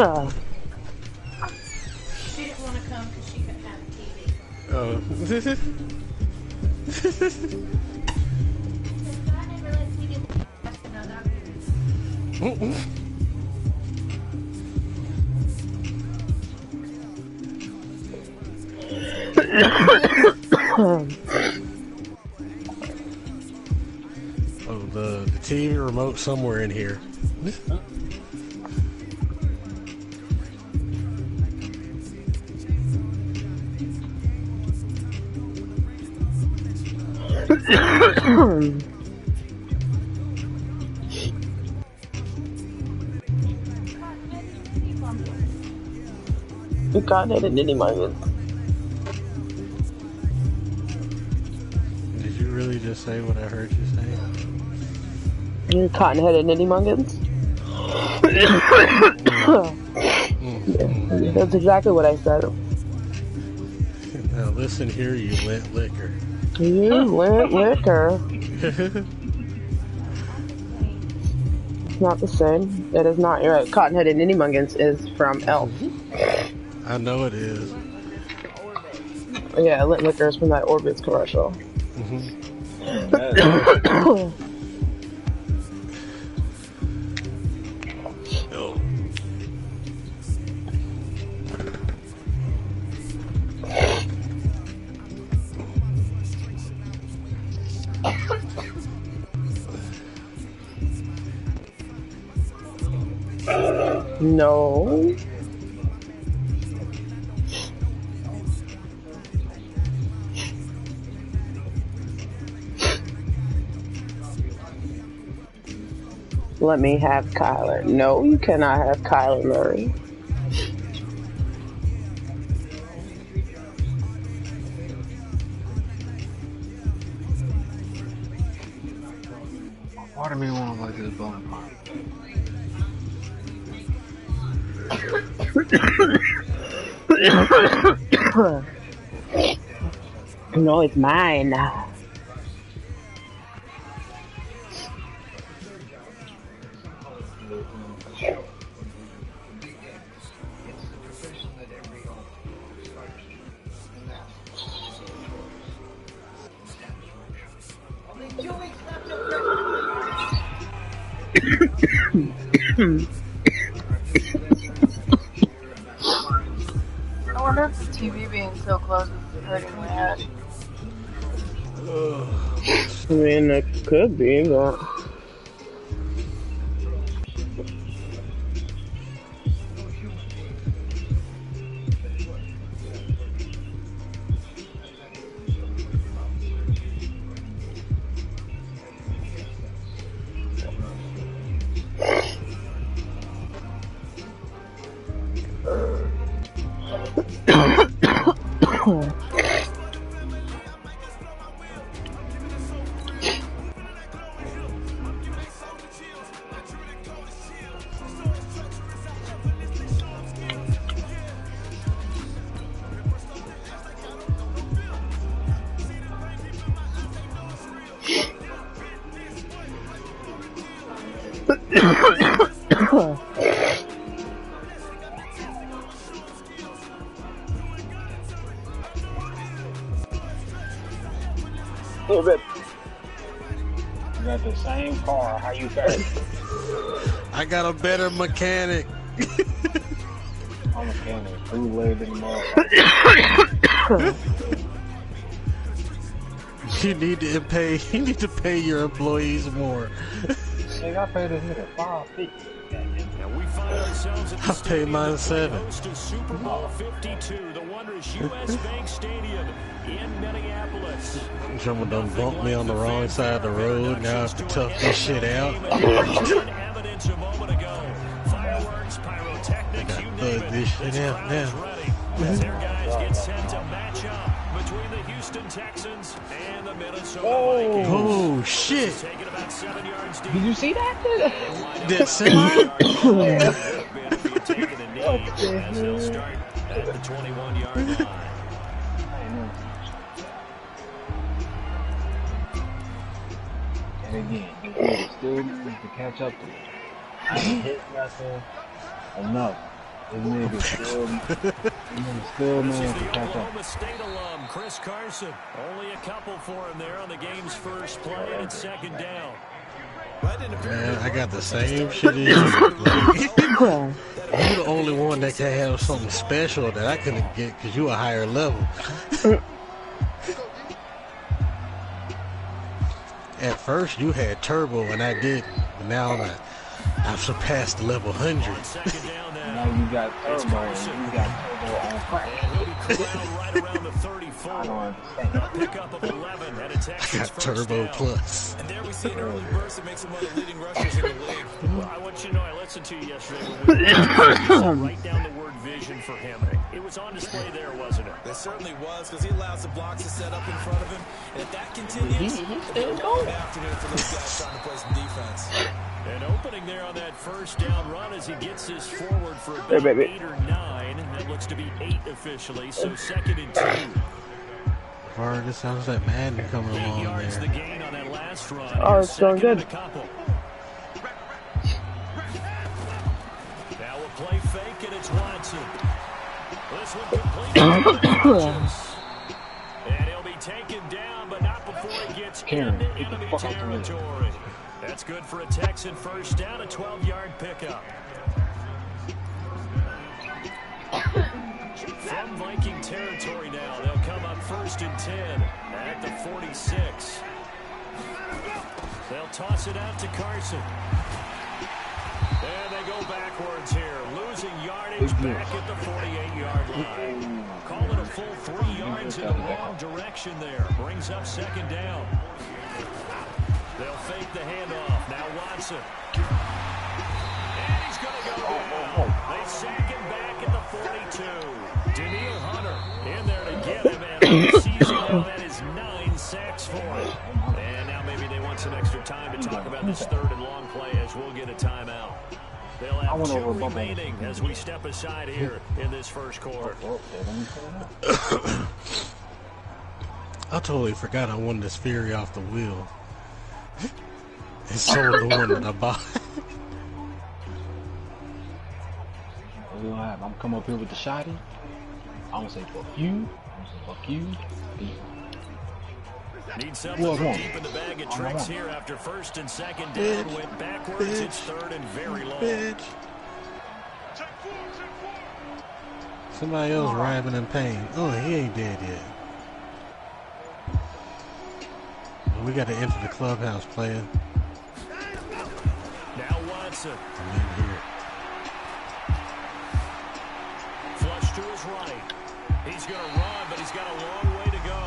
She didn't want to come because she couldn't have a TV. Oh. God never lets me get Oh, the TV remote somewhere in here. You got it in any moment. Did you really just say what I heard you say? You cotton-headed nitty muggins? Yeah, that's exactly what I said. Now listen here, you lint liquor. You lint liquor. It's not the same. It is not. You're right. Cotton-headed nitty muggins is from Elf. I know it is. Yeah, lint liquor is from that Orbitz commercial. No. Let me have Kyler. No, you cannot have Kyler Murray. Why do me want to like this bone pot? No, it's mine. I wonder if the TV being so close is hurting my head. I mean, it could be, but... You got the same car. How you faring? I got a better mechanic. I'm a mechanic. Who laid in the mall? You need to pay your employees more. Nigga, I paid this nigga $5.50. I pay mine $7. Super Bowl 52, the wondrous U.S. Bank Stadium in Minneapolis. Someone done bumped me on the wrong side of the road. Now I have to tough this shit out. Evidence a moment ago. Fireworks, pyrotechnics, you name it. This shit out now. As their guys get set to match up between the Houston Texans and the Minnesota Vikings. Oh shit! Taking about 7 yards deep. Did you see that? That semi? Taking a knee as they'll start at the 21-yard line. And again, this nigga still needs to catch up to me. I ain't hit nothing enough. This nigga still This is man to the catch up. Oklahoma State alum, Chris Carson. Only a couple for him there on the game's first play, and it's second down. Man, I got the same shit as you. Like, you the only one that can have something special that I couldn't get because you a higher level. At first you had turbo and I did, but now I've surpassed level 100. Second down Now now. you got turbo and you got turbo on crack. And he'll be corralled right around the 34. I don't understand. A pickup of 11 and a I Texans got first turbo down. plus. And there we see an early burst that makes him one of the leading rushers in the league. Well, I want you to know, I listened to you yesterday when we write down the word vision for him. It was on display there, wasn't it? That certainly was, because he allows the blocks to set up in front of him. And if that continues, He's still going. afternoon for those guys trying to play some defense. An opening there on that first down run as he gets this forward for Hey, about baby. 8 or 9. That looks to be 8 officially, so second and 2. Or this sounds like Madden coming 8 along yards the there. gain on that last run. Oh, Here's it's going second and good. a couple. Now we'll play fake, and it's Watson. This one complete. And he'll be taken down, but not before he gets Karen, into get the enemy fuck out the way. territory. That's good for a Texan first down, a 12-yard pickup. From Viking territory now, they'll come up first and 10 at the 46. They'll toss it out to Carson. And they go backwards here, losing yardage back at the 48-yard line. Call it a full 3 yards in the wrong direction there. Brings up second down. They'll fake the handoff. Now Watson. And he's going to go down. They sack him back at the 42. Daniil Hunter in there to get him. And on the season now, that is 9 sacks for him. And now maybe they want some extra time to talk about this third and long play as we'll get a timeout. They'll I have went 2 over Bubba. remaining as we step aside here in this first quarter. I totally forgot I won this Fury off the wheel. And sold the one that I bought. What's gonna happen? I'm come up here with the shotty. I'm gonna say fuck you. I'm gonna say fuck you. Need something Who from else deep in the bag of won? tricks here after first and second down. Bitch. Went backwards. Bitch. It's third and very long. Bitch. Somebody else writhing in pain. Oh, he ain't dead yet. Well, we got to enter the clubhouse, player. Now Watson. I'm in here. Flush to his right. He's going to run, but he's got a long way to go.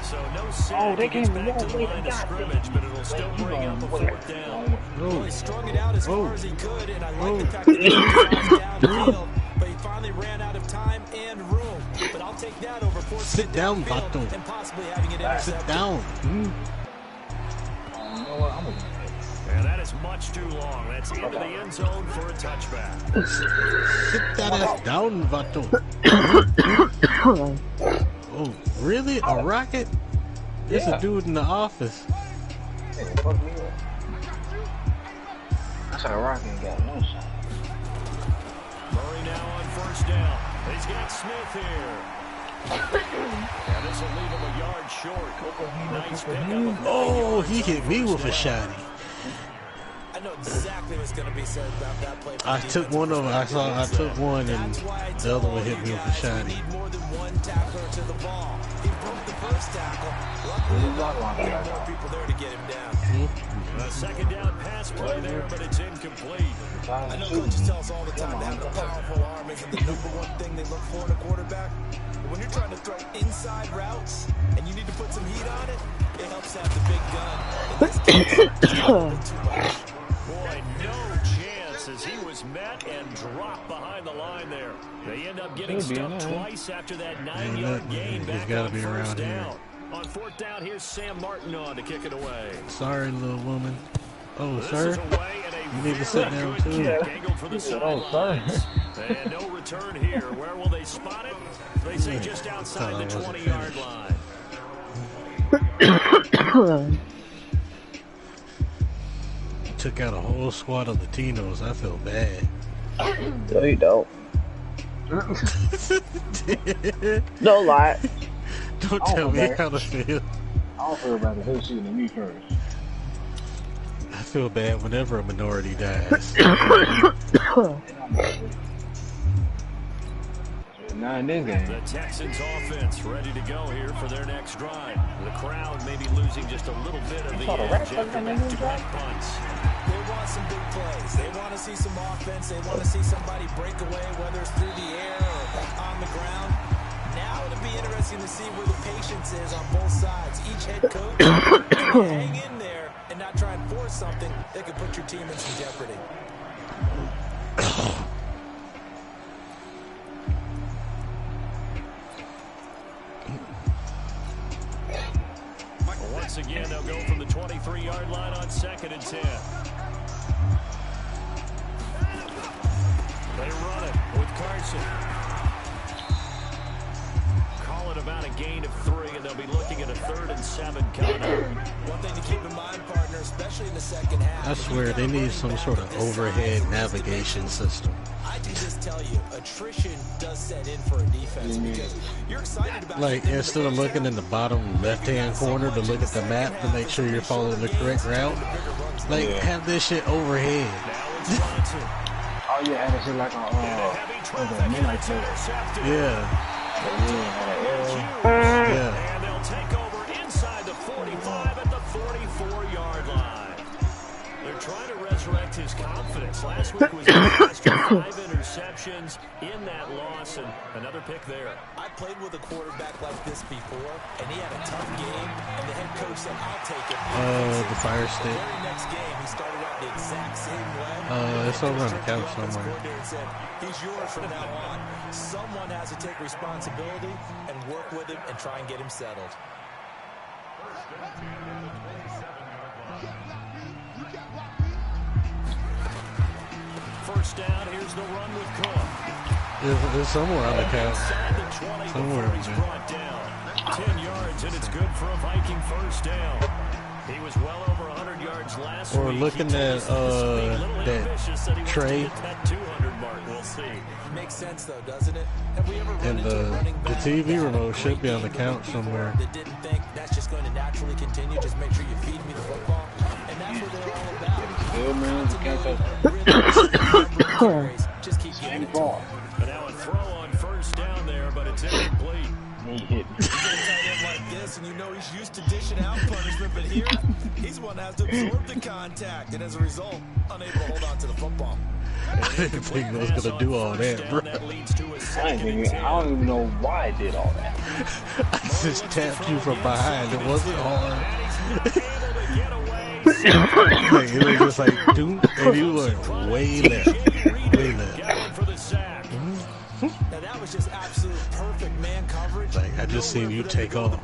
So no sack. Oh, they He gets gave him back to a the long way line to of go. scrimmage, but it'll still bring up the fourth down. Well, he strung it out as far as he could, and I like the Oh. fact that he was downfield, but he finally ran out of time and room. But I'll take that over forcing Sit it down, downfield Vato. and possibly having it intercepted. Sit down. You know what? I'm gonna And that is much too long. That's into the end zone for a touchback. Sit that ass down, Vato. Oh, really? A rocket? There's Yeah. a dude in the office. Hey, fuck me up. That's how Rocky ain't got no shot. Murray now on first down. He's got Smith here. And this will leave him a yard short. Nice pickup. Oh, he hit me with a shotty. I know exactly what's going to be said about that play. I took one of them. I took one, and the other one hit me with a We shotty. need more than one tackler to the ball. He broke the first tackle. Luckily, there were more people there to get him down. A second down pass play there, but it's incomplete. I know coaches tell us all the time that having a powerful arm isn't the number one thing they look for in a quarterback. But when you're trying to throw inside routes and you need to put some heat on it, it helps to have the big gun. In this case, it's a little bit too much. Boy, no chance as he was met and dropped behind the line there. They end up getting He'll be stuffed in there. twice after that Ain't 9-yard nothing. gain He's back gotta on be first around here. down. On fourth down, here's Sam Martin on to kick it away. Sorry, little woman. Oh, This sir. is away and a You need to sit very down, good too. kick angled for the Oh, sorry. sidelines. And no return here. Where will they spot it? They say just outside Thought I the wasn't 20-yard finished. line. Took out a whole squad of Latinos. I feel bad. No, you don't. Don't lie. Don't tell me how to feel. I don't feel about the hood shooting at me first. I feel bad whenever a minority dies. Not in this game. The Texans offense ready to go here for their next drive. The crowd may be losing just a little bit of the edge after back-to-back punts. They want some big plays. They want to see some offense. They want to see somebody break away, whether it's through the air or on the ground. Now it'll be interesting to see where the patience is on both sides. Each head coach hang in there and not try and force something that could put your team in some jeopardy. Once again, they'll go from the 23-yard line on 2nd and 10. They run it with Carson. Call it about a gain of 3, and they'll be looking at a 3rd and 7 coming up. One thing to keep in mind, partner, especially in the second half. I swear they need some sort of overhead navigation system. I can just tell you, attrition does set in for a defense because you're excited about Like, instead of looking in the bottom left-hand corner to look at the map to make sure you're following the correct route, like, have this shit overhead. Oh yeah, that shit like a midnight play. Yeah. Yeah. And they'll take over inside the 45 at the 44-yard line. They're trying to resurrect his confidence. Last week was after 5 interceptions in that loss, and another pick there. I played with a quarterback like this before, and he had a tough game, and the head coach said, I'll take it. The fire stick. The very next game, he started out the exact same way. It's over on the couch somewhere. Said, he's yours from now on. Someone has to take responsibility and work with him and try and get him settled. First down, here's the run with Cook. It's somewhere on the couch. Somewhere, he's brought down. 10 yards, and it's good for a Viking first down. He was well over 100 yards last week. Or looking at that tray. That 200 mark, we'll see. Makes sense, though, doesn't it? Have we ever run And into a running the back TV that remote should be on the couch somewhere. that didn't think that's just going to naturally continue? Just make sure you feed me the football. And that's what they're all about. Still, man, you can't touch Just keep getting the ball. But now a throw on first down there, but it's incomplete. He hit me. You get a tight end like this, and you know he's used to dishing out punishment, but here, he's one that has to absorb the contact, and as a result, unable to hold on to the football. I didn't think I was going to do all that, bro. I don't even know why I did all that. I just tapped you from behind. It wasn't hard. Like, it was just like, dude, and you went way left. Way left. Now that was just absolute perfect man coverage. Like, I just seen you take off.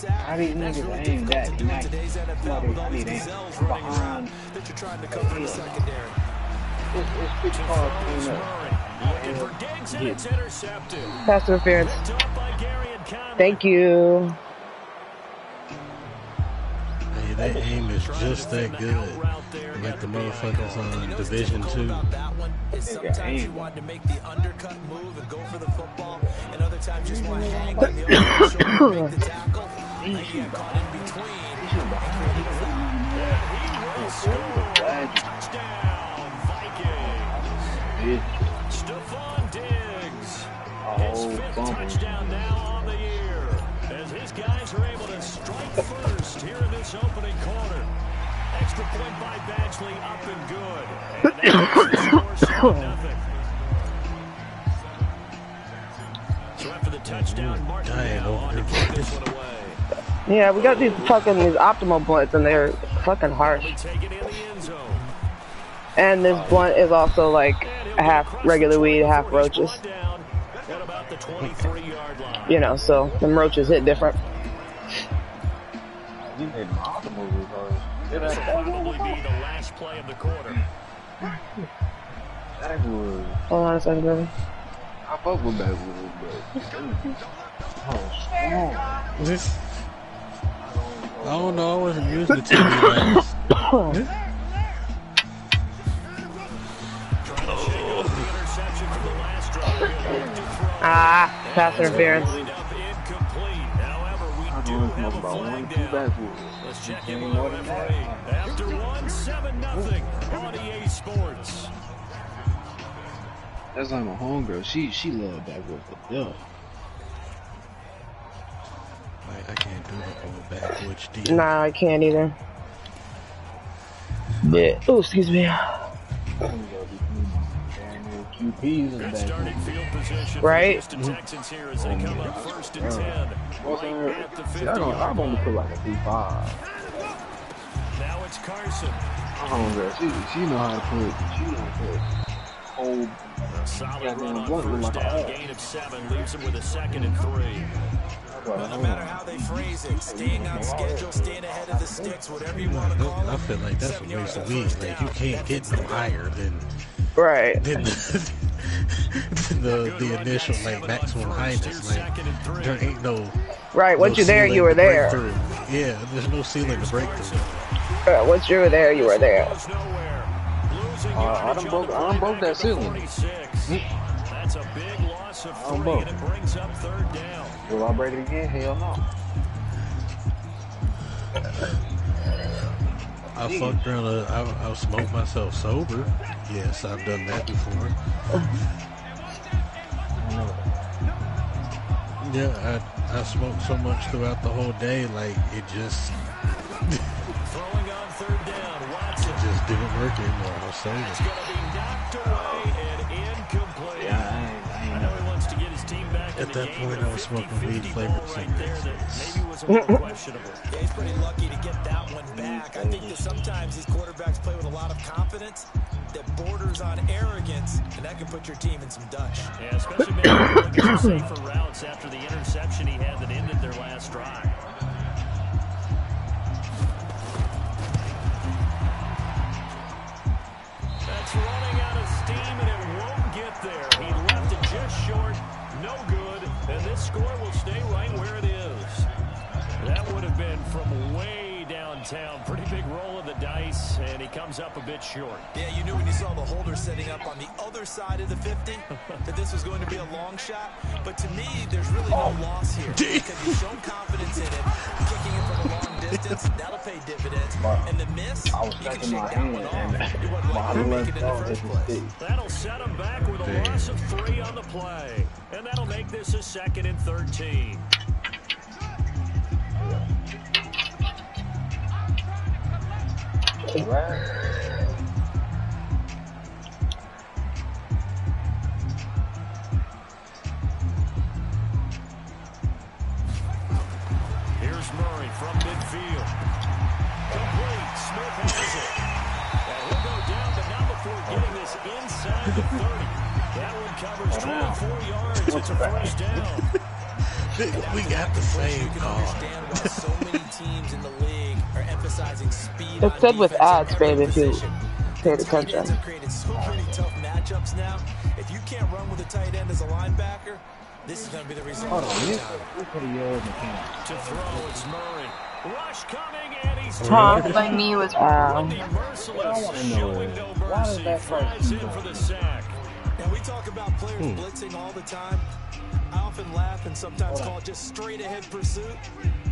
How do you niggas aim that? Nice. I need aim behind. That you're trying to cover the secondary. It's pretty hard to clean up. Looking for Diggs, and it's intercepted. Pass interference. Picked up by Gary and Conner. Thank you. Hey, that aim is just that good. Like the motherfuckers on Division 2. Sometimes you want to make the undercut move and go for the football, and other times you just want to hang on the other shoulder and make the tackle. And you got caught in between. Touchdown, Vikings. Stephon Diggs. His 5th touchdown now on the year, as his guys are able to strike first here in this opening quarter. Extra point by Badgley, up and good. And that's the score, 7-0. So after the touchdown, Martin now on to kick this one away. Yeah, we got these optimal blunts, and they're fucking harsh. Take it in the end zone. And this blunt is also like a half regular weed, half roaches. At about the 23-yard line. You know, so them roaches hit different. You made my optimal because This will probably be the last play of the quarter. Backwood. Hold on a second, baby. I fuck with Backwood, but This, I don't know, I wasn't using the TV last. Interception from the last drive. Ah, pass interference. Incomplete. However, we do have a flag down. Let's check in with the referee. After 7-0 on EA Sports. That's like my homegirl. She loved backwards to death. Like, I can't do the whole backwoods deal. Nah, I can't either. Oh, excuse me. QPs in the back. Starting field position Right? for the Houston Texans here as they come up 1st and 10. Right at the 50-yard I'm only line. put like a 3-5. Now it's Carson. She know how to put. She know how to put whole. A solid run on blunt with first like down, a gain of 7, leaves him with a 2nd and 3. Well, no matter how they phrase it, staying on schedule, staying ahead of the sticks, whatever you want to call I it. feel like that's a waste of weed. Like, you can't get no higher than Right. the initial, like, maximum highness. Like, there ain't no. Right. Once no you're there, ceiling you were to break there. through. Yeah, there's no ceiling to break through. Once you were there, you were there. I done broke that ceiling. That's a big loss of 3, and it brings up 3rd down. Will I break it again? Hell no. I fucked around. I smoked myself sober. Yes, I've done that before. Yeah, I smoked so much throughout the whole day, like it just Throwing on 3rd down, Watson. it just didn't work anymore. I was It's sober. going to be knocked away and incomplete. I know he wants to get his team back in At the that game, point, but I was smoking 50-50 weed-flavored ball right there cigarettes. that maybe was a little questionable. Yeah, he's pretty lucky to get that one back. I think that sometimes these quarterbacks play with a lot of confidence that borders on arrogance, and that can put your team in some Dutch. Yeah, especially maybe looking for safer routes after the interception he had that ended their last drive. That's running out of steam, and it won't get there. He left it just short, no good, and this score will stay right where it is. That would have been from way downtown. Pretty big roll of the dice, and he comes up a bit short. Yeah, you knew when you saw the holder setting up on the other side of the 50 that this was going to be a long shot. But to me, there's really no loss here because you've shown confidence in it. Kicking it from a long distance, that'll pay dividends. And the miss, I was you can stretching shake my that hand one off. and It wasn't like you make it in the first place. That'll set him back with a loss of 3 on the play. And that'll make this a 2nd and 13. Here's Murray from midfield. Complete. Smith has it. And he'll go down, but not before getting this inside the 30. That one covers 24 yards. It's a 1st down. We got the same call. Understand why so many teams in the league are emphasizing speed. It said with ads, babe, if you paid Tight ends attention. have created so many tough matchups now. If you can't run with a tight end as a linebacker, this is going to be the result. Hold on, every you time. put a yard in the can. To throw, it's Murray. Rush coming, and he's Huh? My knee was Randy merciless, wanna know showing no why does mercy, that flies in for the sack. Now, we talk about players blitzing all the time. I often laugh and sometimes call it just straight-ahead pursuit.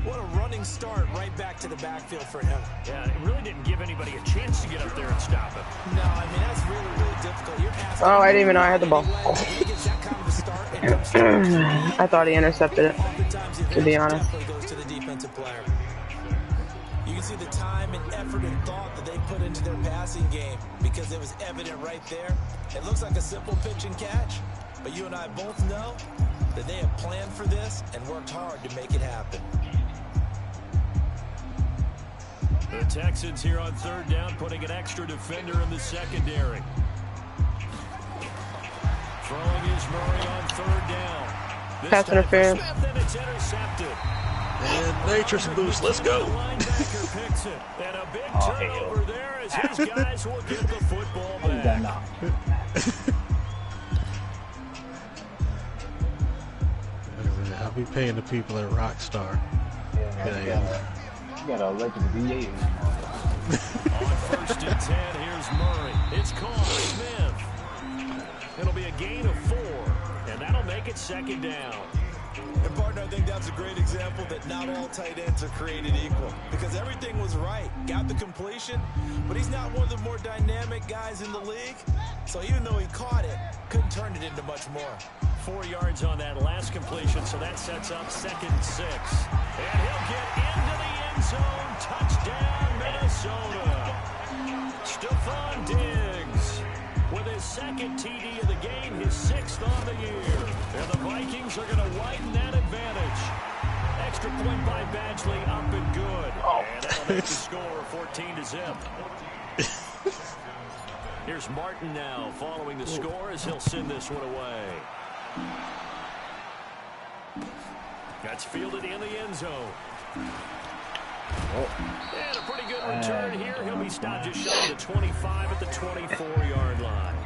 What a running start right back to the backfield for him. Yeah, it really didn't give anybody a chance to get up there and stop him. No, I mean, that's really, really difficult. You're asking Oh, I didn't even know I had the ball. He gets that kind of a start and comes straight. I thought he intercepted it, Oftentimes, the to be advantage honest. definitely goes to the defensive player. You can see the time and effort and thought that they put into their passing game because it was evident right there. It looks like a simple pitch and catch, but you and I both know that they have planned for this and worked hard to make it happen. The Texans here on 3rd down, putting an extra defender in the secondary. Throwing is Murray on 3rd down. This Pass time for interference. Smith, and it's intercepted. And nitrous boost, let's go. The linebacker picks it, and a big turnover there as his guys will get the football back. I'll be paying the people at Rockstar. You got an electric V8 in On 1st and 10, here's Murray. It's caught. Smith. It'll be a gain of 4, and that'll make it second down. And partner, I think that's a great example that not all tight ends are created equal, because everything was right. Got the completion, but he's not one of the more dynamic guys in the league. So even though he caught it, couldn't turn it into much more. 4 yards on that last completion, so that sets up 2nd and 6. And he'll get into the end zone. Touchdown, Minnesota. Stephon Diggs with his 2nd TD of the game, his 6th on the year. And the Vikings are going to widen that advantage. Extra point by Badgley, up and good. And that'll make the score 14-0. Here's Martin now following the score as he'll send this one away. That's fielded in the end zone. And a pretty good return here. He'll be stopped just shy of the 25 at the 24-yard line.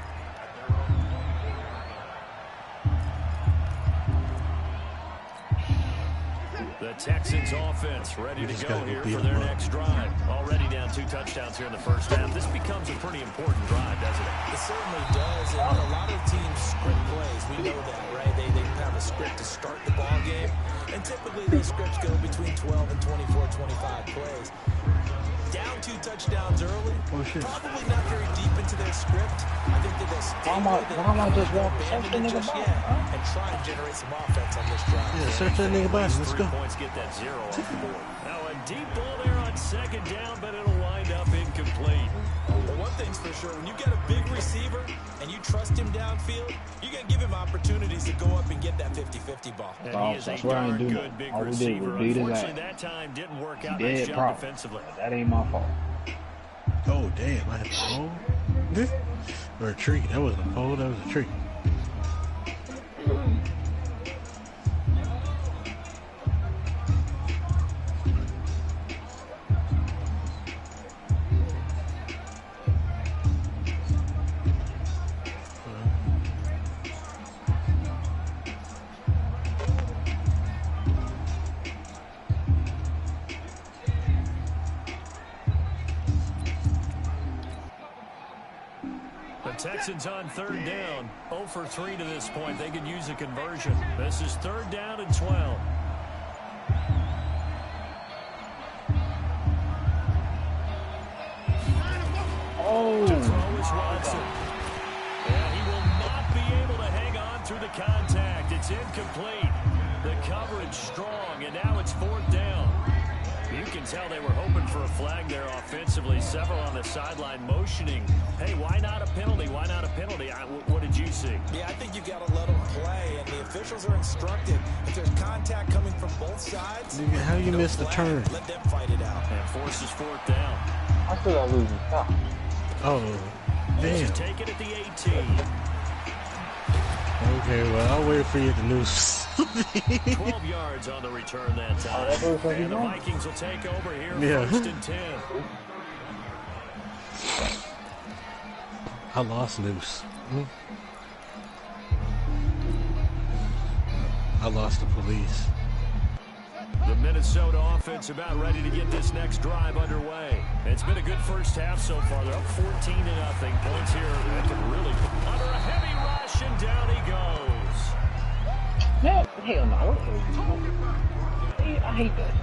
The Texans offense ready to go here for their next drive. Already down 2 touchdowns here in the first half. This becomes a pretty important drive, doesn't it? It certainly does, and a lot of teams script plays. We know that, right? They have a script to start the ball game, and typically those scripts go between 12 and 24, 25 plays. Down 2 touchdowns early, probably not very deep into their script. I think that they'll stay abandon it just yet and try and generate some offense on this drive. Yeah, search that nigga body. Let's go. Points get that 0 off the board. Now a deep ball there on 2nd down, but it'll wind up incomplete. Well, one thing's for sure, when you get a big receiver and you trust him downfield, you're going to give him opportunities to go up and get that 50-50 ball. And he is a darn good big receiver. Unfortunately, that time didn't work out. Nice job defensively. That ain't my fault. Oh, damn. I had a pole? Or a tree. That wasn't a pole. That was a tree. Texans on 3rd down. 0 for 3 to this point. They could use a conversion. This is 3rd down and 12. Oh, to throw is Watson. And he will not be able to hang on through the contact. It's incomplete. The coverage strong, and now it's 4th down. You can tell they were hoping for a flag there offensively. Several on the sideline motioning, hey, why not a penalty? Why not a penalty? What did you see? Yeah, I think you got to let them play, and the officials are instructed. If there's contact coming from both sides, nigga, how you missed the turn? Let them fight it out. And forces 4th down. I still got losing. Stop. Oh, damn. Take it at the 18. Okay, well, I'll wait for you at the news. 12 yards on the return that time. And the Vikings will take over here. Yeah. 1st and 10. I lost loose. I lost the police. The Minnesota offense about ready to get this next drive underway. It's been a good first half so far. They're up 14-0. Points here that can really under a heavy rush, and down he goes. No, hell no. What the hell are you doing? I hate that.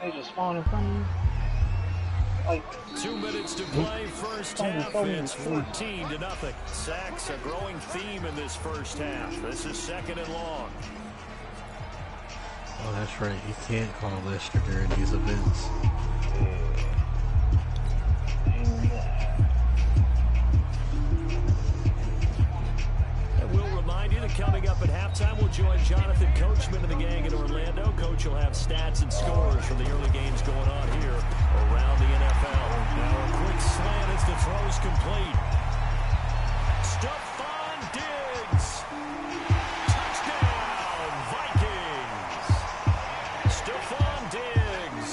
They just spawn in front of you. Like 2 minutes to play first half. It's 14-0. Sacks a growing theme in this first half. This is 2nd and long. Oh, that's right. You can't call Lester during these events. And we'll remind you that coming up at halftime, we'll join Jonathan Coachman and the gang in Orlando. Coach will have stats and scores from the early games going on here around the NFL. Now a quick slant as the throw's complete. Stephon Diggs. Touchdown, Vikings. Stephon Diggs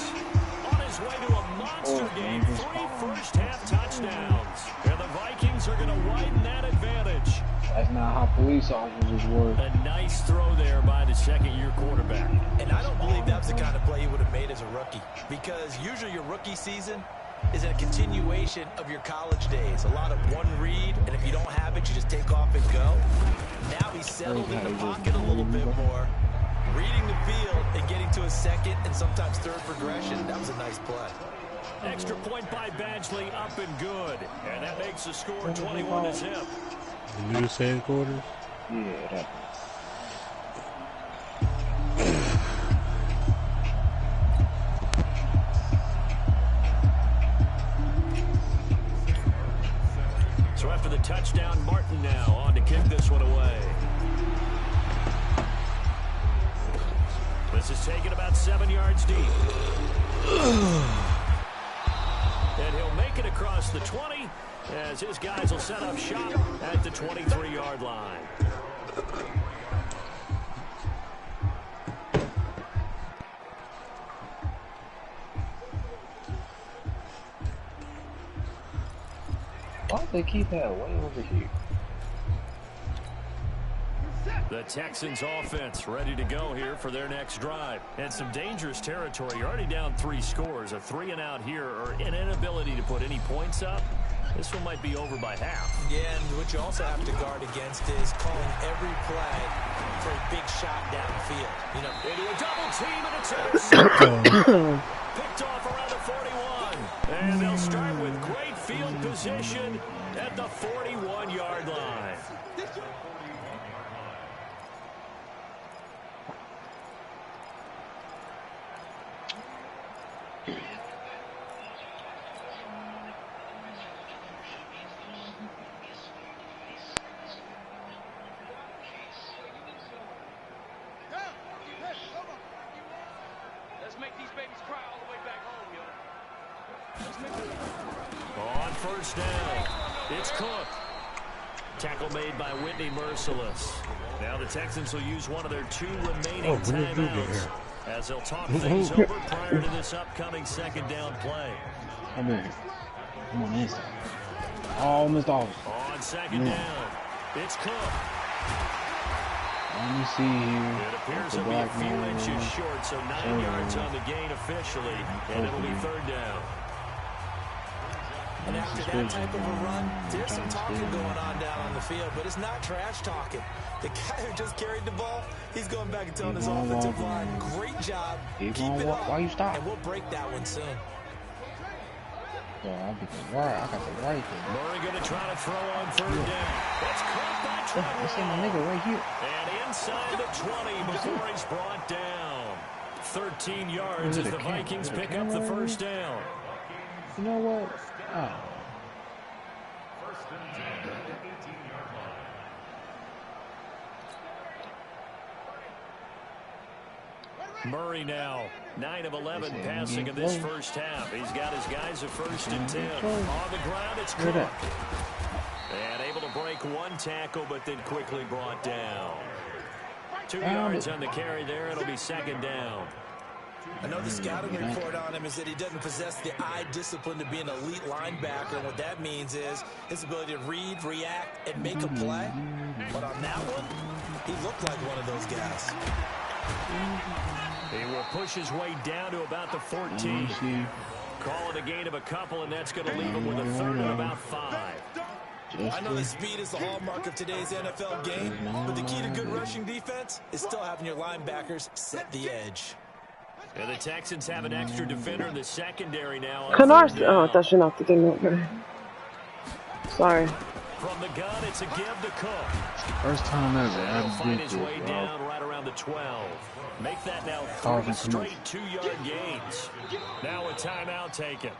on his way to a monster game. 3 first-half touchdowns. And the Vikings are going to widen that advantage. That's not how police officers work. A nice throw there by the 2nd-year quarterback. And I don't believe that's the kind of play he would have made as a rookie, because usually your rookie season, is a continuation of your college days. A lot of one read, and if you don't have it, you just take off and go. Now he's settled in the pocket a little bit more, reading the field and getting to a second and sometimes third progression. That was a nice play. Extra point by Badgley, up and good. And that makes the score 21-0. The news headquarters? Yeah, that. So after the touchdown, Martin now on to kick this one away. This is taken about 7 yards deep. And he'll make it across the 20 as his guys will set up shop at the 23-yard line. Why do they keep that way over here? The Texans offense ready to go here for their next drive. And some dangerous territory. You're already down 3 scores. A 3-and-out here or an inability to put any points up. This one might be over by half. Yeah, and what you also have to guard against is calling every play for a big shot downfield. You know, into a double team and it's intercepted. Picked off around the 41. And they'll start with great field position at the 41-yard line. On first down, it's Cook. Tackle made by Whitney Merciless. Now the Texans will use one of their 2 remaining timeouts as they'll talk things over prior to this upcoming second down play. Come here. Come on inside. Oh, Mr. Officer. On second down, it's Cook. Let me see here. It appears to be a few inches short, so 9 yards on the gain officially, and it'll be third down. and after that type of a run, there's some talking going on down on the field, but it's not trash talking. The guy who just carried the ball, he's going back and telling his offensive line, great job, keep it up, why you stop? and we'll break that one soon. Yeah, I got the right there. Murray going to try to throw on third down. That's caught by Trevor. I see my nigga right here. And inside the 20 before he's brought down. 13 yards as the Vikings pick up the first down. You know what? Oh. Murray now, 9 of 11 passing in this first half. He's got his guys at 1st and 10. On the ground, it's Cook. And able to break one tackle, but then quickly brought down. 2 yards on the carry there. It'll be second down. I know the scouting report on him is that he doesn't possess the eye discipline to be an elite linebacker. And what that means is his ability to read, react, and make a play. But on that one, he looked like one of those guys. He will push his way down to about the 14. Call it a gain of a couple, and that's going to leave him with a third and about 5. I know that speed is the hallmark of today's NFL game, but the key to good rushing defense is still having your linebackers set the edge. And the Texans have an extra defender in the secondary now. Oh, I thought you knocked it in. Sorry. From the gun, it's a give to Cook. First time ever. He'll find his way down right around the 12. Make that now 3 straight 2-yard gains. Now a timeout taken.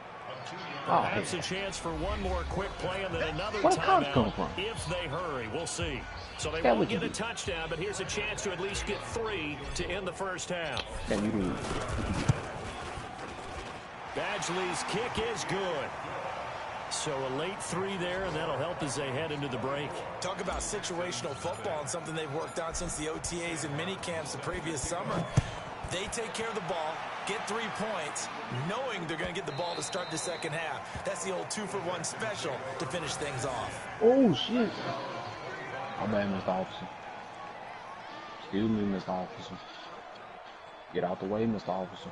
Perhaps a chance for one more quick play and then another timeout if they hurry. We'll see. So they won't get a touchdown, but here's a chance to at least get 3 to end the first half. Badgley's kick is good. So a late 3 there, and that'll help as they head into the break. Talk about situational football and something they've worked on since the OTAs and mini camps the previous summer. They take care of the ball, get 3 points, knowing they're going to get the ball to start the second half. That's the old 2-for-1 special to finish things off. Oh, shit. My bad, Mr. Officer. Excuse me, Mr. Officer. Get out the way, Mr. Officer.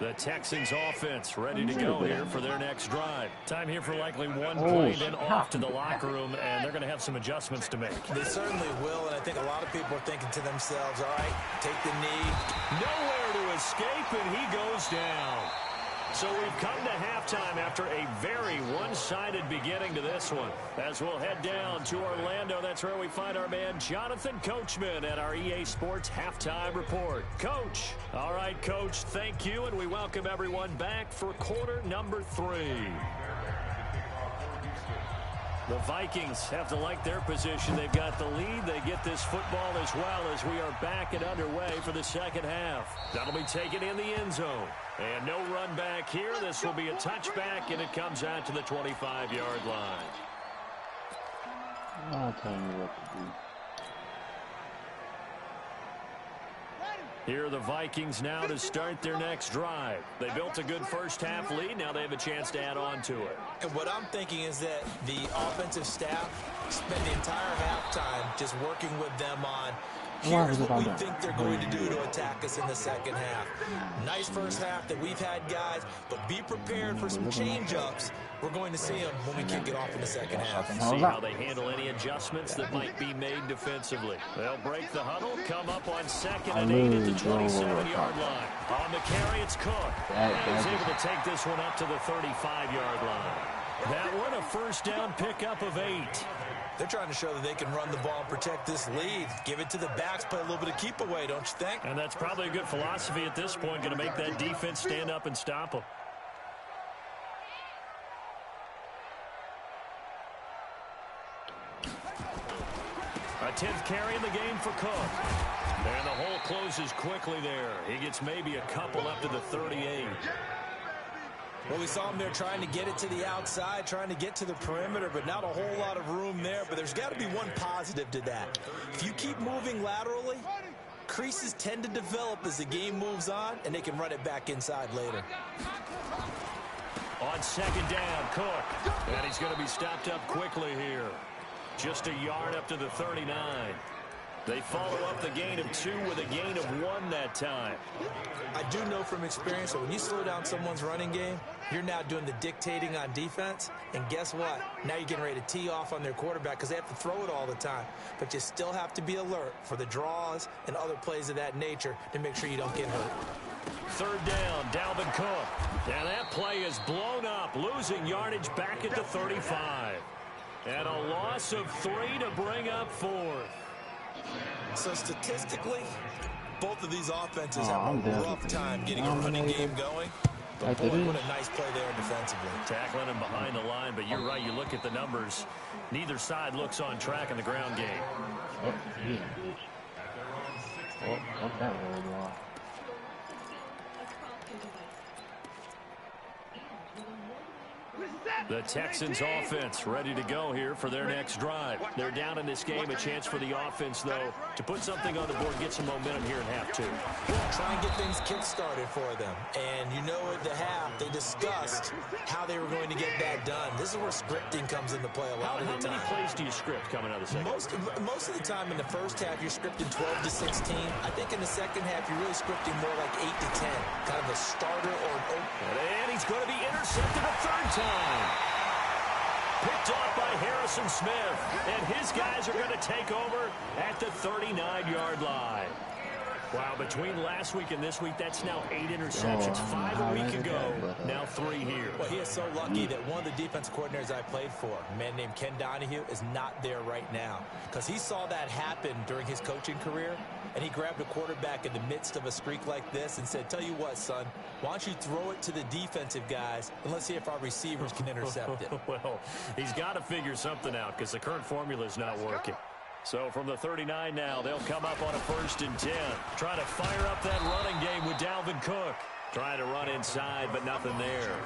The Texans offense ready to go here for their next drive. Time here for likely one play, then off to the locker room, and they're going to have some adjustments to make. They certainly will, and I think a lot of people are thinking to themselves, all right, take the knee. Nowhere to escape, and he goes down. So we've come to halftime after a very one-sided beginning to this one. As we'll head down to Orlando, that's where we find our man Jonathan Coachman at our EA Sports Halftime Report. Coach. All right, Coach, thank you, and we welcome everyone back for quarter number 3. The Vikings have to like their position. They've got the lead. They get this football as well as we are back and underway for the second half. That'll be taken in the end zone. And no run back here. This will be a touchback, and it comes out to the 25-yard line. I'll tell you what to do. Here are the Vikings now to start their next drive. They built a good first-half lead. Now they have a chance to add on to it. And what I'm thinking is that the offensive staff spent the entire halftime just working with them on here's what we think they're going to do to attack us in the second half. Nice first half that we've had, guys, but be prepared for some change-ups. We're going to see them when we kick it off in the second half. See how they handle any adjustments that might be made defensively. They'll break the huddle, come up on 2nd and 8 at the 27-yard line. On the carry, it's Cook. And he's able to take this one up to the 35-yard line. That one, a first down pickup of 8. They're trying to show that they can run the ball and protect this lead. Give it to the backs, play a little bit of keep away, don't you think? And that's probably a good philosophy at this point, going to make that defense stand up and stop them. A 10th carry in the game for Cook. And the hole closes quickly there. He gets maybe a couple up to the 38. Well, we saw him there trying to get it to the outside, trying to get to the perimeter, but not a whole lot of room there. But there's got to be one positive to that. If you keep moving laterally, creases tend to develop as the game moves on, and they can run it back inside later. On 2nd down, Cook. And he's going to be stopped up quickly here. Just a yard up to the 39. They follow up the gain of 2 with a gain of 1 that time. I do know from experience that when you slow down someone's running game, you're now doing the dictating on defense. And guess what? Now you're getting ready to tee off on their quarterback because they have to throw it all the time. But you still have to be alert for the draws and other plays of that nature to make sure you don't get hurt. 3rd down, Dalvin Cook. And that play is blown up, losing yardage back at the 35. And a loss of 3 to bring up 4th. So statistically, both of these offenses have a rough time getting a running game going. But boy, what a nice play there defensively. Tackling him behind the line, but you're right, you look at the numbers. Neither side looks on track in the ground game. That really well. The Texans offense ready to go here for their next drive. They're down in this game. A chance for the offense, though, to put something on the board, get some momentum here in half 2. Try and get things kick-started for them. And you know at the half, they discussed how they were going to get that done. This is where scripting comes into play a lot of the time. How many plays do you script coming out of the second? Most of the time in the first half, you're scripting 12 to 16. I think in the second half, you're really scripting more like 8 to 10. Kind of a starter or an open. And he's going to be intercepted a 3rd time. Picked off by Harrison Smith, and his guys are going to take over at the 39-yard line. Wow, between last week and this week, that's now 8 interceptions. 5 a week ago, now 3 here. Well, he is so lucky that one of the defense coordinators I played for, a man named Ken Donahue, is not there right now. Because he saw that happen during his coaching career, and he grabbed a quarterback in the midst of a streak like this and said, tell you what, son, why don't you throw it to the defensive guys, and let's see if our receivers can intercept it. Well, he's got to figure something out because the current formula is not working. So from the 39 now, they'll come up on a 1st and 10. Trying to fire up that running game with Dalvin Cook. Trying to run inside, but nothing there.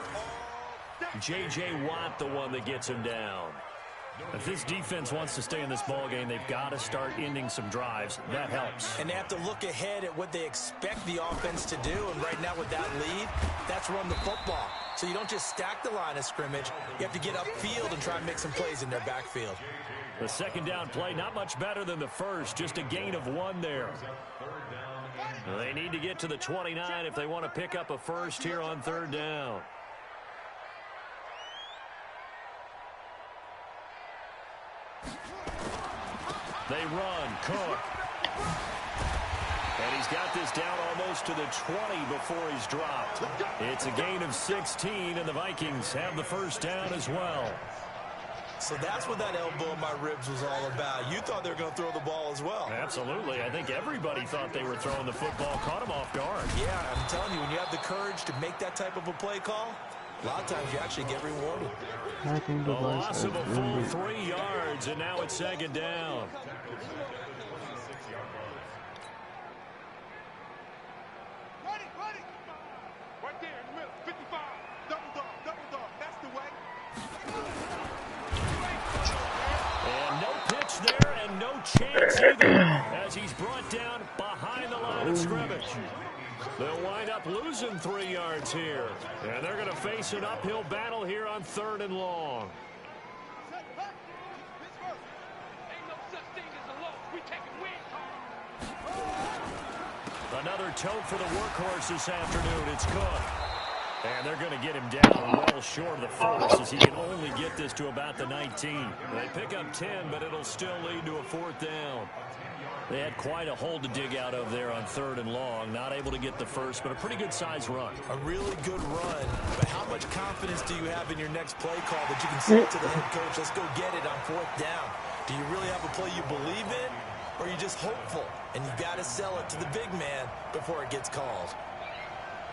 J.J. Watt, the one that gets him down. If this defense wants to stay in this ballgame, they've got to start ending some drives. That helps. And they have to look ahead at what they expect the offense to do. And right now with that lead, that's run the football. So you don't just stack the line of scrimmage. You have to get upfield and try and make some plays in their backfield. The second down play, not much better than the first, just a gain of 1 there. They need to get to the 29 if they want to pick up a first here on 3rd down. They run. Cook. And he's got this down almost to the 20 before he's dropped. It's a gain of 16, and the Vikings have the first down as well. So that's what that elbow in my ribs was all about. You thought they were going to throw the ball as well. Absolutely. I think everybody thought they were throwing the football, caught him off guard. Yeah, I'm telling you, when you have the courage to make that type of a play call, a lot of times you actually get rewarded. A loss of a full 3 yards, and now it's 2nd down. Right there in the middle, 55. Double dog. That's the way. And no pitch there, and no chance either, as he's brought down behind the line of scrimmage. They'll wind up losing 3 yards here, and they're going to face an uphill battle here on 3rd and long. Another tote for the workhorse this afternoon. It's Cook. And they're going to get him down well short of the first, as he can only get this to about the 19. They pick up 10, but it'll still lead to a 4th down. They had quite a hole to dig out of there on 3rd and long. Not able to get the first, but a pretty good-sized run. A really good run. But how much confidence do you have in your next play call that you can say to the head coach, let's go get it on 4th down? Do you really have a play you believe in, or are you just hopeful? And you've got to sell it to the big man before it gets called.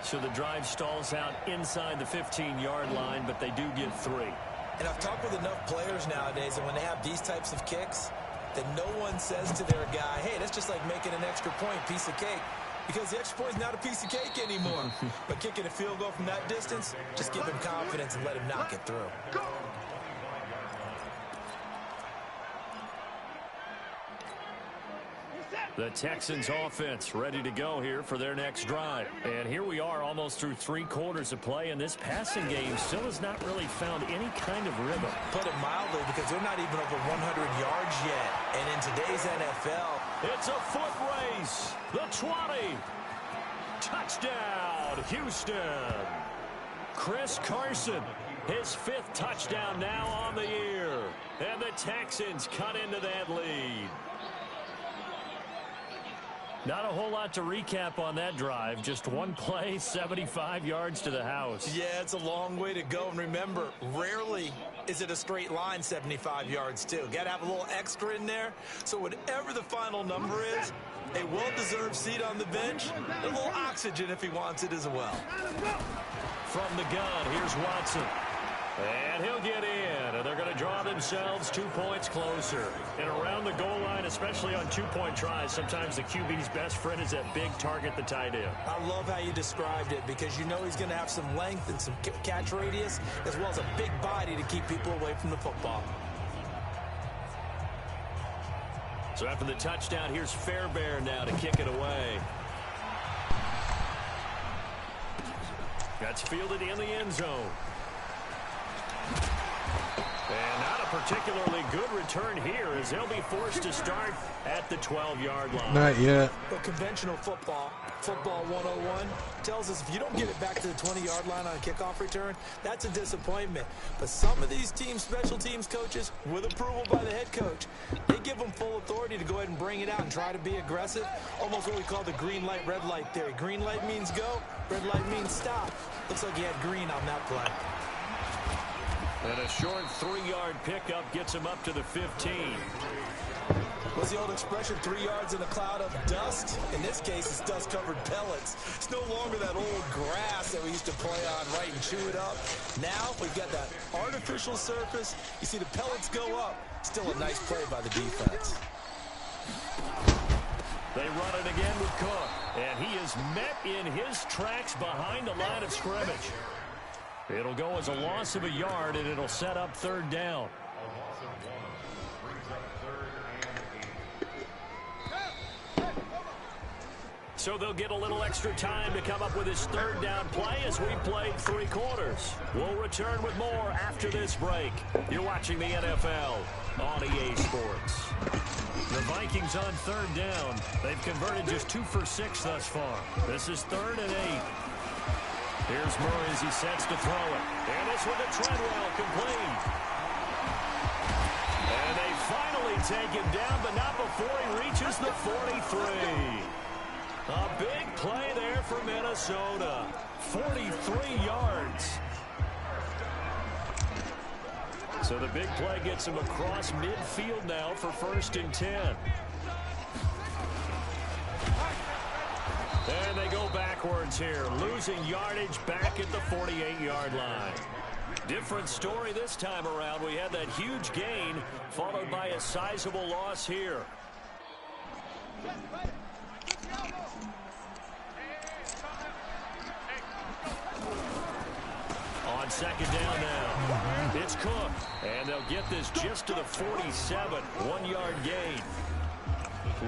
So the drive stalls out inside the 15-yard line, but they do get 3. And I've talked with enough players nowadays, and when they have these types of kicks, that no one says to their guy, hey, that's just like making an extra point, piece of cake. Because the extra point is not a piece of cake anymore. But kicking a field goal from that distance, just give him confidence and let him knock it through. The Texans offense ready to go here for their next drive. And here we are almost through 3 quarters of play, and this passing game still has not really found any kind of rhythm. Put it mildly, because they're not even over 100 yards yet. And in today's NFL, it's a foot race. The 20. Touchdown, Houston. Chris Carson, his 5th touchdown now on the year. And the Texans cut into that lead. Not a whole lot to recap on that drive. Just one play, 75 yards to the house. Yeah, it's a long way to go. And remember, rarely is it a straight line 75 yards, too. Got to have a little extra in there. So whatever the final number is, a well-deserved seat on the bench, a little oxygen if he wants it as well. From the gun, here's Watson. And he'll get in, and they're going to draw themselves 2 points closer. And around the goal line, especially on 2-point tries, sometimes the QB's best friend is that big target, the tight end. I love how you described it, because you know he's going to have some length and some catch radius, as well as a big body to keep people away from the football. So after the touchdown, here's Fairbairn now to kick it away. That's fielded in the end zone. And not a particularly good return here, as they'll be forced to start at the 12-yard line. Not yet. But conventional football 101, tells us if you don't get it back to the 20-yard line on a kickoff return, that's a disappointment. But some of these teams, special teams coaches, with approval by the head coach, they give them full authority to go ahead and bring it out and try to be aggressive. Almost what we call the green light, red light theory. Green light means go, red light means stop. Looks like he had green on that play. And a short 3-yard pickup gets him up to the 15. What's the old expression, 3 yards in a cloud of dust? In this case, it's dust-covered pellets. It's no longer that old grass that we used to play on, right, and chew it up. Now we've got that artificial surface. You see the pellets go up. Still a nice play by the defense. They run it again with Cook, and he is met in his tracks behind the line of scrimmage. It'll go as a loss of a yard, and it'll set up 3rd down. So they'll get a little extra time to come up with his third down play as we played 3 quarters. We'll return with more after this break. You're watching the NFL on EA Sports. The Vikings on third down. They've converted just 2 for 6 thus far. This is 3rd and 8. Here's Murray as he sets to throw it. And this one to Treadwell, complete. And they finally take him down, but not before he reaches the 43. A big play there for Minnesota. 43 yards. So the big play gets him across midfield now for 1st and 10. And they go backwards here, losing yardage back at the 48-yard line. Different story this time around. We had that huge gain, followed by a sizable loss here. On 2nd down now, it's Cook. And they'll get this just to the 47, 1-yard gain.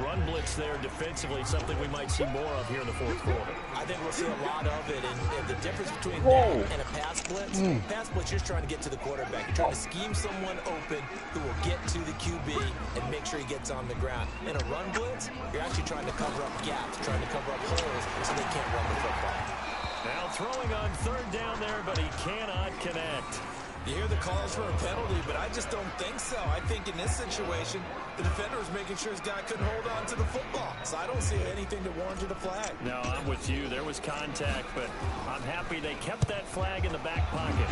Run blitz there defensively, something we might see more of here in the 4th quarter. I think we'll see a lot of it, and the difference between that and a pass blitz, pass blitz, you're trying to get to the quarterback. You're trying to scheme someone open who will get to the QB and make sure he gets on the ground. In a run blitz, you're actually trying to cover up gaps, trying to cover up holes so they can't run the football. Now throwing on 3rd down there, but he cannot connect. You hear the calls for a penalty, but I just don't think so. I think in this situation, the defender was making sure his guy couldn't hold on to the football. So I don't see anything to warrant a flag. No, I'm with you. There was contact, but I'm happy they kept that flag in the back pocket.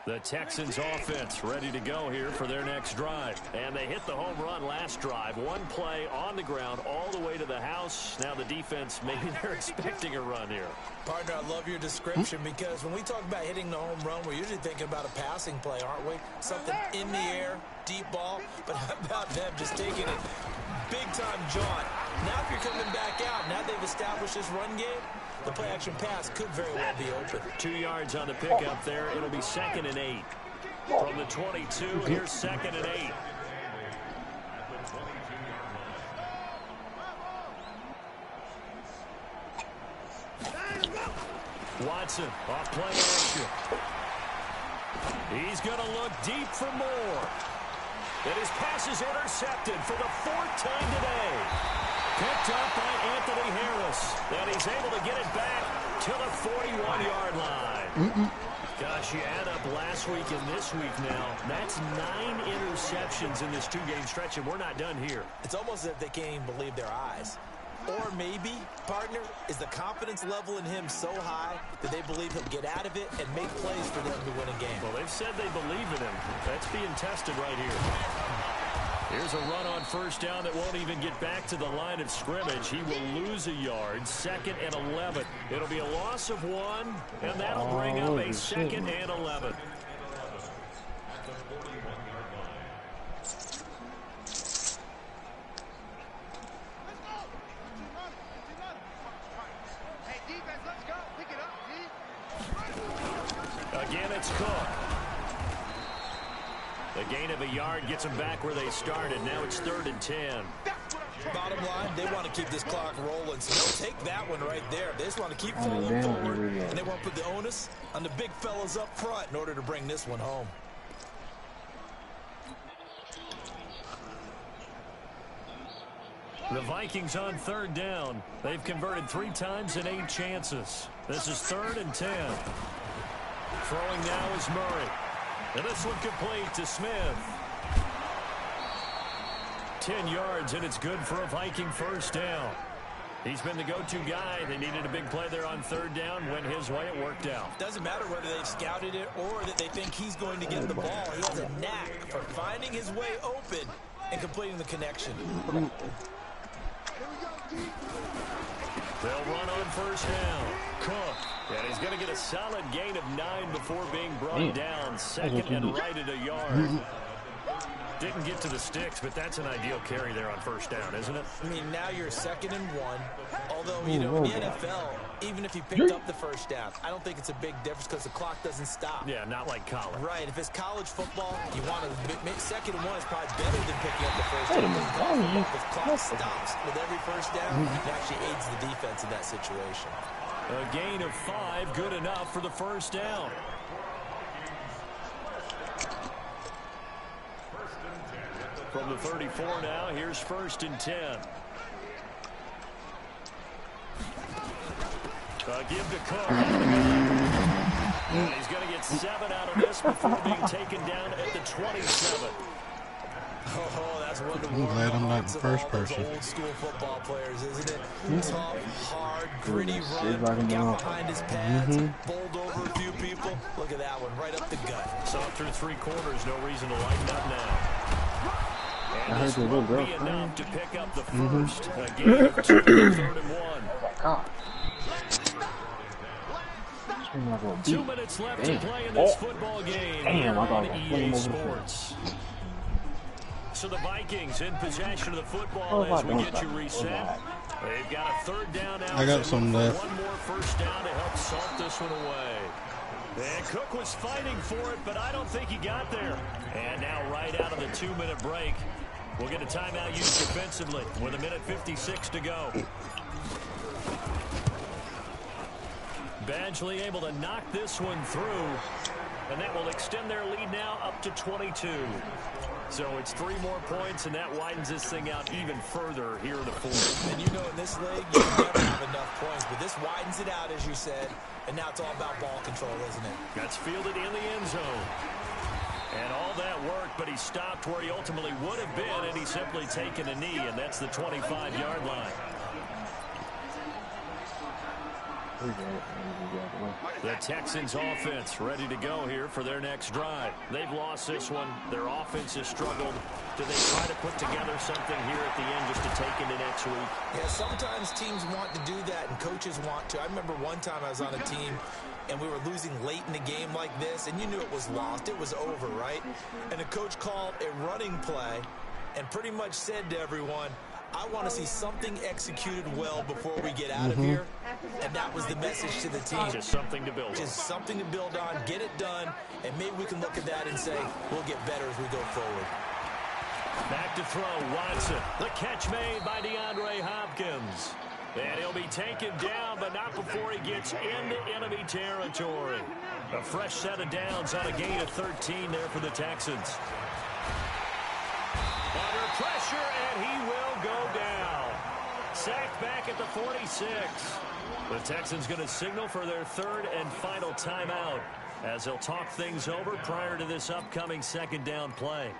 The Texans offense ready to go here for their next drive. And they hit the home run last drive. 1 play on the ground all the way to the house. Now the defense, maybe they're expecting a run here. Partner, I love your description because when we talk about hitting the home run, we're usually thinking about a passing play, aren't we? Something in the air, deep ball. But how about them just taking it big-time jaunt? Now if you're coming back out, now they've established this run game, the play-action pass could very well be open. 2 yards on the pickup there. It'll be 2nd and 8. From the 22, here's 2nd and 8. Watson off play action. He's going to look deep for more. And his pass is intercepted for the 4th time today. Picked up by Anthony Harris. And he's able to get it back to the 41-yard line. Gosh, you add up last week and this week now. That's 9 interceptions in this 2-game stretch, and we're not done here. It's almost as if they can't even believe their eyes. Or maybe, partner, is the confidence level in him so high that they believe he'll get out of it and make plays for them to win a game. Well, they've said they believe in him. That's being tested right here. Here's a run on 1st down that won't even get back to the line of scrimmage. He will lose a yard. 2nd and 11. It'll be a loss of 1, and that'll bring up a 2nd and 11. Again, it's Cook. The gain of a yard gets them back where they started. Now it's 3rd and 10. Bottom line, they want to keep this clock rolling, so they'll take that one right there. They just want to keep falling forward, and they want to put the onus on the big fellas up front in order to bring this one home. The Vikings on 3rd down. They've converted 3 times in 8 chances. This is 3rd and 10. Throwing now is Murray. And this one complete to Smith. 10 yards, and it's good for a Viking 1st down. He's been the go-to guy. They needed a big play there on 3rd down. Went his way, it worked out. Doesn't matter whether they've scouted it or that they think he's going to get the ball. He has a knack for finding his way open and completing the connection. They'll run on 1st down. Cook. And he's going to get a solid gain of 9 before being brought down. 2nd and right at a yard. Didn't get to the sticks, but that's an ideal carry there on first down, isn't it? I mean, now you're 2nd and 1. Although, you know, in the NFL, even if he picked up the first down, I don't think it's a big difference because the clock doesn't stop. Yeah, not like college. Right. If it's college football, you want to 2nd and 1 is probably better than picking up the first down. If the clock stops with every first down, it actually aids the defense in that situation. A gain of 5, good enough for the first down. From the 34 now, here's 1st and 10. Give to Cook. And he's going to get 7 out of this before being taken down at the 27. Oh, that's one of the I'm glad I'm not in first person. old school football players, isn't it? Tough, hard, gritty run. Got behind his pads, bowled over a few people. Look at that one, right up the gut. So through 3 quarters, no reason to lighten up now. And I this heard the little will girl be crying. enough to pick up the first. A gain of 2, 3rd and 1. God. 2 minutes left to play in this football game. Damn, I on thought EA Sports. So the Vikings in possession of the football as we get you reset. They've got a 3rd down now. I got some left. One more first down to help salt this one away. And Cook was fighting for it, but I don't think he got there. And now right out of the 2-minute break, we'll get a timeout used defensively with 1:56 to go. Badgley able to knock this one through, and that will extend their lead now up to 22. So it's 3 more points, and that widens this thing out even further here in the 4th. And you know, in this league, you never have enough points, but this widens it out, as you said, and now it's all about ball control, isn't it? That's fielded in the end zone. And all that worked, but he stopped where he ultimately would have been, and he's simply taken a knee, and that's the 25-yard line. The Texans offense ready to go here for their next drive. They've lost this one. Their offense has struggled. Do they try to put together something here at the end just to take into next week? Yeah, sometimes teams want to do that and coaches want to. I remember one time I was on a team and we were losing late in a game like this, and you knew it was lost. It was over, right? And the coach called a running play and pretty much said to everyone, I want to see something executed well before we get out of here. And that was the message to the team. Just something to build on. Just something to build on, get it done, and maybe we can look at that and say, we'll get better as we go forward. Back to throw, Watson. The catch made by DeAndre Hopkins. And he'll be taken down, but not before he gets into enemy territory. A fresh set of downs on a gain of 13 there for the Texans. Under pressure, and he will go down. Sacked back at the 46. The Texans going to signal for their 3rd and final timeout as they'll talk things over prior to this upcoming 2nd down play.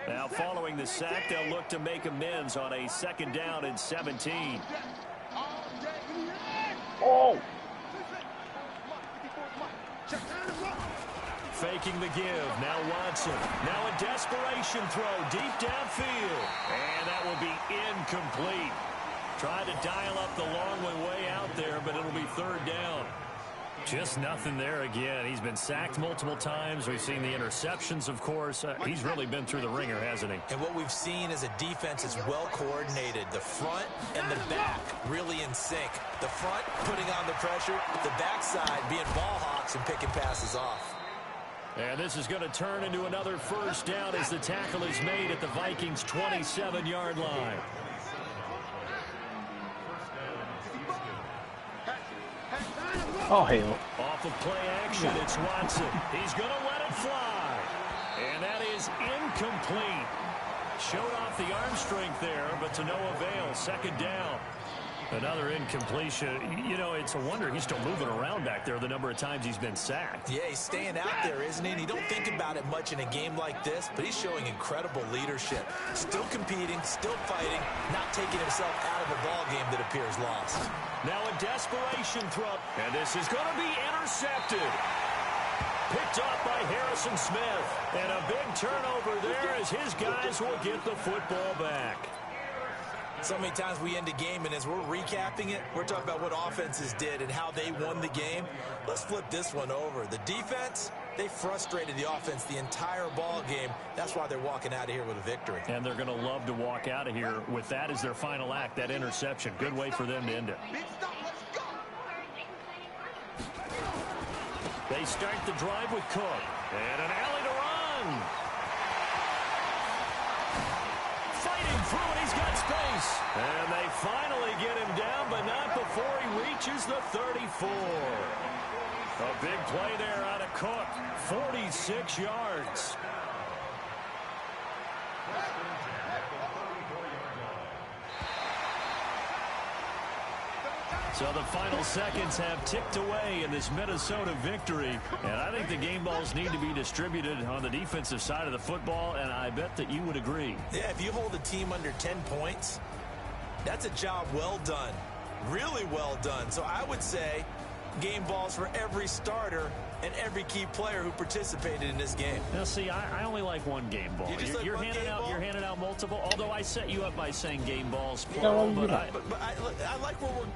Now following the sack, they'll look to make amends on a 2nd down and 17. Oh! Faking the give. Now Watson. Now a desperation throw deep downfield. And that will be incomplete. Tried to dial up the long way out there, but it'll be 3rd down. Just nothing there again. He's been sacked multiple times. We've seen the interceptions, of course. He's really been through the ringer, hasn't he? And what we've seen is a defense is well coordinated. The front and the back really in sync. The front putting on the pressure, the backside being ball hawks and picking passes off. And this is going to turn into another first down as the tackle is made at the Vikings' 27-yard line. Oh, hell. Off of play action, it's Watson. He's going to let it fly. And that is incomplete. Showed off the arm strength there, but to no avail. 2nd down. Another incompletion. You know, it's a wonder he's still moving around back there the number of times he's been sacked. Yeah, he's staying out there, isn't he? And you don't think about it much in a game like this, but he's showing incredible leadership. Still competing, still fighting, not taking himself out of a ball game that appears lost. Now a desperation throw, and this is going to be intercepted. Picked off by Harrison Smith. And a big turnover there as his guys will get the football back. So many times we end a game, and as we're recapping it, we're talking about what offenses did and how they won the game. Let's flip this one over. The defense, They frustrated the offense the entire ball game. That's why they're walking out of here with a victory. And they're going to love to walk out of here with that as their final act, that interception. Good way for them to end it. They start the drive with Cook. And an alley to run. Fighting through it, he's got space. And they finally get him down, but not before he reaches the 34. A big play there out of Cook. 46 yards. So the final seconds have ticked away in this Minnesota victory. And I think the game balls need to be distributed on the defensive side of the football, and I bet that you would agree. Yeah, if you hold a team under 10 points, that's a job well done. Really well done. So I would say game balls for every starter and every key player who participated in this game. Now, see, I only like one game ball. You're handing out multiple. Although I set you up by saying game balls plural, but I like where we're